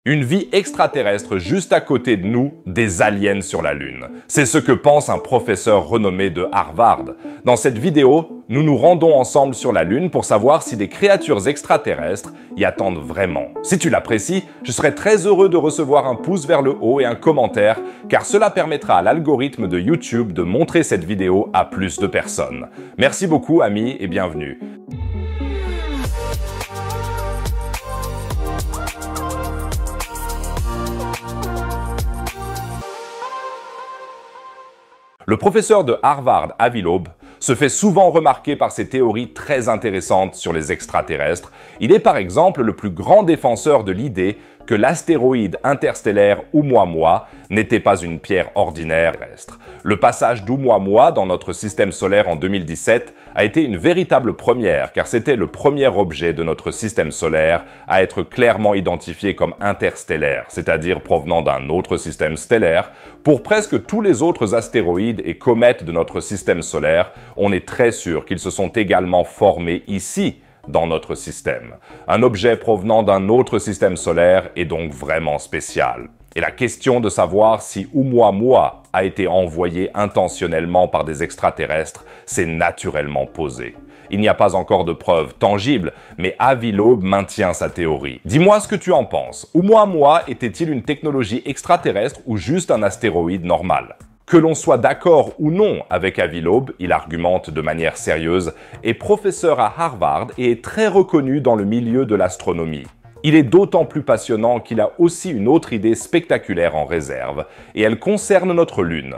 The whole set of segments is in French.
Une vie extraterrestre juste à côté de nous, des aliens sur la Lune. C'est ce que pense un professeur renommé de Harvard. Dans cette vidéo, nous nous rendons ensemble sur la Lune pour savoir si des créatures extraterrestres y attendent vraiment. Si tu l'apprécies, je serais très heureux de recevoir un pouce vers le haut et un commentaire, car cela permettra à l'algorithme de YouTube de montrer cette vidéo à plus de personnes. Merci beaucoup amis et bienvenue. Le professeur de Harvard, Avi Loeb, se fait souvent remarquer par ses théories très intéressantes sur les extraterrestres. Il est par exemple le plus grand défenseur de l'idée que l'astéroïde interstellaire Oumuamua n'était pas une pierre ordinaire terrestre. Le passage d'Oumuamua dans notre système solaire en 2017 a été une véritable première, car c'était le premier objet de notre système solaire à être clairement identifié comme interstellaire, c'est-à-dire provenant d'un autre système stellaire. Pour presque tous les autres astéroïdes et comètes de notre système solaire, on est très sûr qu'ils se sont également formés ici, dans notre système. Un objet provenant d'un autre système solaire est donc vraiment spécial. Et la question de savoir si Oumuamua a été envoyé intentionnellement par des extraterrestres s'est naturellement posée. Il n'y a pas encore de preuves tangibles, mais Avi Loeb maintient sa théorie. Dis-moi ce que tu en penses. Oumuamua était-il une technologie extraterrestre ou juste un astéroïde normal ? Que l'on soit d'accord ou non avec Avi Loeb, il argumente de manière sérieuse, est professeur à Harvard et est très reconnu dans le milieu de l'astronomie. Il est d'autant plus passionnant qu'il a aussi une autre idée spectaculaire en réserve, et elle concerne notre Lune.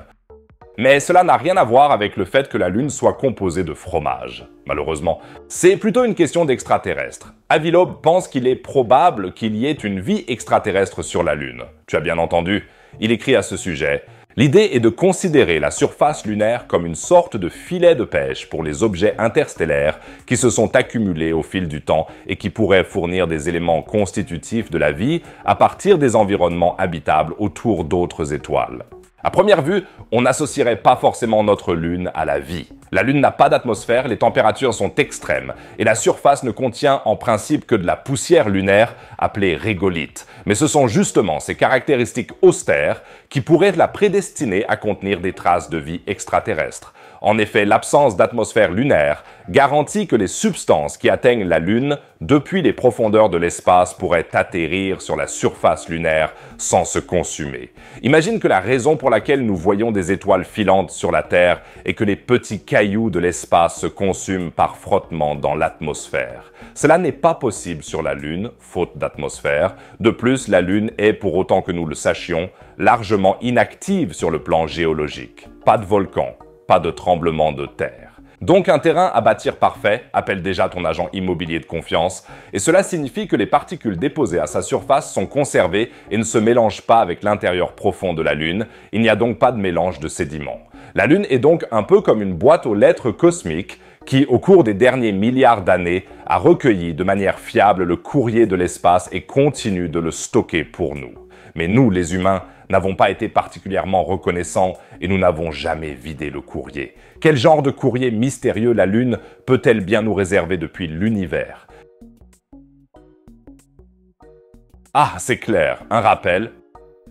Mais cela n'a rien à voir avec le fait que la Lune soit composée de fromage. Malheureusement, c'est plutôt une question d'extraterrestres. Avi Loeb pense qu'il est probable qu'il y ait une vie extraterrestre sur la Lune. Tu as bien entendu, il écrit à ce sujet: l'idée est de considérer la surface lunaire comme une sorte de filet de pêche pour les objets interstellaires qui se sont accumulés au fil du temps et qui pourraient fournir des éléments constitutifs de la vie à partir des environnements habitables autour d'autres étoiles. À première vue, on n'associerait pas forcément notre Lune à la vie. La Lune n'a pas d'atmosphère, les températures sont extrêmes et la surface ne contient en principe que de la poussière lunaire appelée régolithe. Mais ce sont justement ces caractéristiques austères qui pourraient la prédestiner à contenir des traces de vie extraterrestre. En effet, l'absence d'atmosphère lunaire garantit que les substances qui atteignent la Lune depuis les profondeurs de l'espace pourraient atterrir sur la surface lunaire sans se consumer. Imagine que la raison pour laquelle nous voyons des étoiles filantes sur la Terre est que les petits cailloux de l'espace se consument par frottement dans l'atmosphère. Cela n'est pas possible sur la Lune, faute d'atmosphère. De plus, la Lune est, pour autant que nous le sachions, largement inactive sur le plan géologique. Pas de volcan, pas de tremblement de terre. Donc un terrain à bâtir parfait, appelle déjà ton agent immobilier de confiance, et cela signifie que les particules déposées à sa surface sont conservées et ne se mélangent pas avec l'intérieur profond de la Lune. Il n'y a donc pas de mélange de sédiments. La Lune est donc un peu comme une boîte aux lettres cosmique qui, au cours des derniers milliards d'années, a recueilli de manière fiable le courrier de l'espace et continue de le stocker pour nous. Mais nous, les humains, n'avons pas été particulièrement reconnaissants et nous n'avons jamais vidé le courrier. Quel genre de courrier mystérieux la Lune peut-elle bien nous réserver depuis l'univers? Ah, c'est clair, un rappel.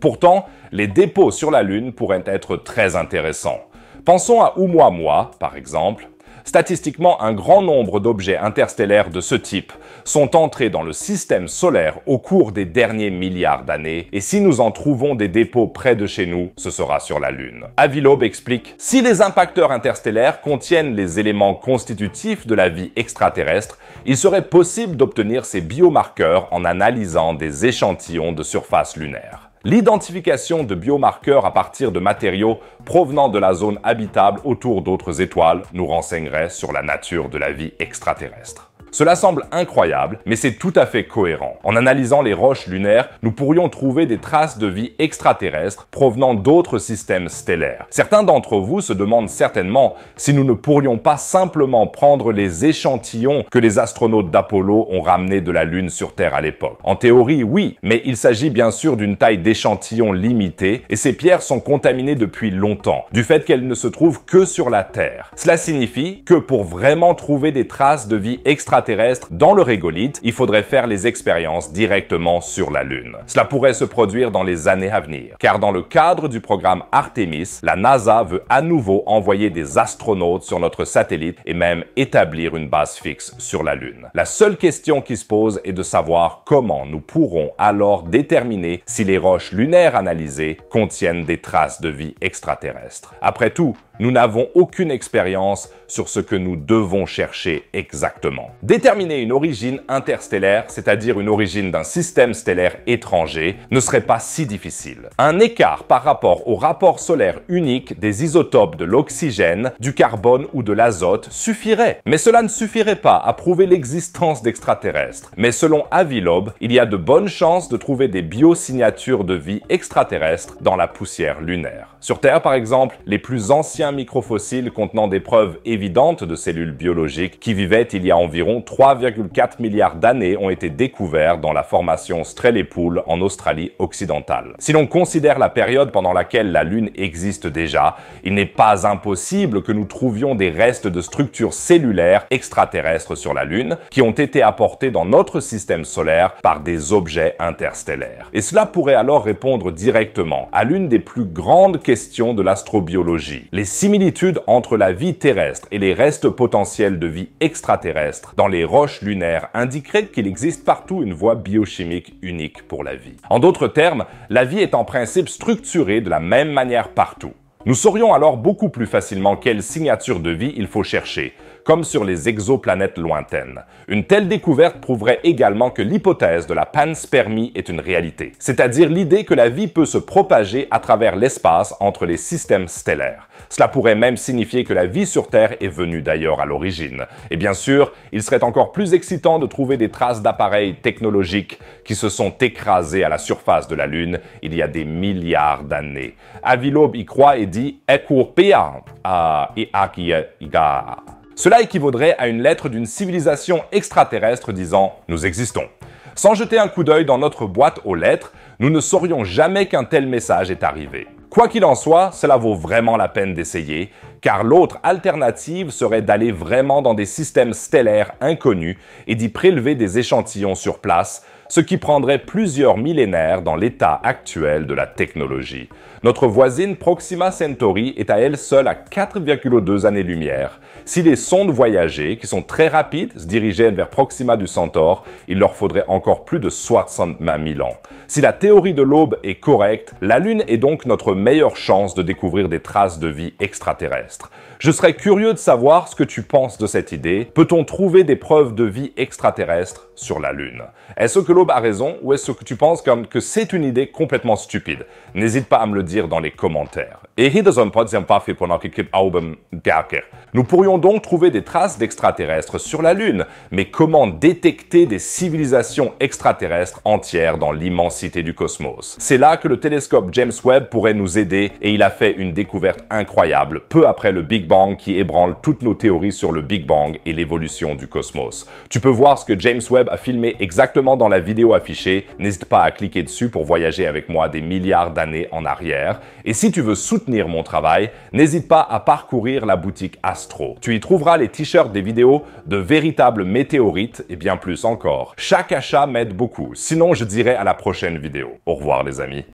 Pourtant, les dépôts sur la Lune pourraient être très intéressants. Pensons à Oumuamua, par exemple. Statistiquement, un grand nombre d'objets interstellaires de ce type sont entrés dans le système solaire au cours des derniers milliards d'années, et si nous en trouvons des dépôts près de chez nous, ce sera sur la Lune. Avi Loeb explique: si les impacteurs interstellaires contiennent les éléments constitutifs de la vie extraterrestre, il serait possible d'obtenir ces biomarqueurs en analysant des échantillons de surface lunaire. L'identification de biomarqueurs à partir de matériaux provenant de la zone habitable autour d'autres étoiles nous renseignerait sur la nature de la vie extraterrestre. Cela semble incroyable, mais c'est tout à fait cohérent. En analysant les roches lunaires, nous pourrions trouver des traces de vie extraterrestre provenant d'autres systèmes stellaires. Certains d'entre vous se demandent certainement si nous ne pourrions pas simplement prendre les échantillons que les astronautes d'Apollo ont ramenés de la Lune sur Terre à l'époque. En théorie, oui, mais il s'agit bien sûr d'une taille d'échantillon limitée et ces pierres sont contaminées depuis longtemps, du fait qu'elles ne se trouvent que sur la Terre. Cela signifie que pour vraiment trouver des traces de vie extraterrestre, extraterrestres dans le régolithe, il faudrait faire les expériences directement sur la Lune. Cela pourrait se produire dans les années à venir, car dans le cadre du programme Artemis, la NASA veut à nouveau envoyer des astronautes sur notre satellite et même établir une base fixe sur la Lune. La seule question qui se pose est de savoir comment nous pourrons alors déterminer si les roches lunaires analysées contiennent des traces de vie extraterrestre. Après tout, nous n'avons aucune expérience sur ce que nous devons chercher exactement. Déterminer une origine interstellaire, c'est-à-dire une origine d'un système stellaire étranger, ne serait pas si difficile. Un écart par rapport au rapport solaire unique des isotopes de l'oxygène, du carbone ou de l'azote suffirait. Mais cela ne suffirait pas à prouver l'existence d'extraterrestres. Mais selon Avi Loeb, il y a de bonnes chances de trouver des biosignatures de vie extraterrestres dans la poussière lunaire. Sur Terre, par exemple, les plus anciens microfossiles contenant des preuves évidentes de cellules biologiques qui vivaient il y a environ 3,4 milliards d'années ont été découverts dans la formation Strehlepool en Australie occidentale. Si l'on considère la période pendant laquelle la Lune existe déjà, il n'est pas impossible que nous trouvions des restes de structures cellulaires extraterrestres sur la Lune qui ont été apportés dans notre système solaire par des objets interstellaires. Et cela pourrait alors répondre directement à l'une des plus grandes questions de l'astrobiologie. Les similitudes entre la vie terrestre et les restes potentiels de vie extraterrestre dans les roches lunaires indiqueraient qu'il existe partout une voie biochimique unique pour la vie. En d'autres termes, la vie est en principe structurée de la même manière partout. Nous saurions alors beaucoup plus facilement quelle signature de vie il faut chercher, comme sur les exoplanètes lointaines. Une telle découverte prouverait également que l'hypothèse de la panspermie est une réalité, c'est-à-dire l'idée que la vie peut se propager à travers l'espace entre les systèmes stellaires. Cela pourrait même signifier que la vie sur Terre est venue d'ailleurs à l'origine. Et bien sûr, il serait encore plus excitant de trouver des traces d'appareils technologiques qui se sont écrasés à la surface de la Lune il y a des milliards d'années. Avi Loeb y croit et dit Cela équivaudrait à une lettre d'une civilisation extraterrestre disant « Nous existons ». Sans jeter un coup d'œil dans notre boîte aux lettres, nous ne saurions jamais qu'un tel message est arrivé. Quoi qu'il en soit, cela vaut vraiment la peine d'essayer, car l'autre alternative serait d'aller vraiment dans des systèmes stellaires inconnus et d'y prélever des échantillons sur place, ce qui prendrait plusieurs millénaires dans l'état actuel de la technologie. Notre voisine Proxima Centauri est à elle seule à 4,2 années-lumière. Si les sondes voyagées, qui sont très rapides, se dirigeaient vers Proxima du Centaure, il leur faudrait encore plus de 60 000 ans. Si la théorie de Loeb est correcte, la Lune est donc notre meilleure chance de découvrir des traces de vie extraterrestre. Je serais curieux de savoir ce que tu penses de cette idée. Peut-on trouver des preuves de vie extraterrestre sur la Lune? Est-ce que Loeb a raison ou est-ce que tu penses que c'est une idée complètement stupide? N'hésite pas à me le dire dans les commentaires. Nous pourrions donc trouver des traces d'extraterrestres sur la Lune, mais comment détecter des civilisations extraterrestres entières dans l'immensité du cosmos? C'est là que le télescope James Webb pourrait nous aider et il a fait une découverte incroyable peu après le Big Bang qui ébranle toutes nos théories sur le Big Bang et l'évolution du cosmos. Tu peux voir ce que James Webb a filmé exactement dans la vidéo affichée. N'hésite pas à cliquer dessus pour voyager avec moi des milliards d'années en arrière. Et si tu veux soutenir mon travail, n'hésite pas à parcourir la boutique Astro. Tu y trouveras les t-shirts des vidéos de véritables météorites et bien plus encore. Chaque achat m'aide beaucoup. Sinon, je dirais à la prochaine vidéo. Au revoir les amis.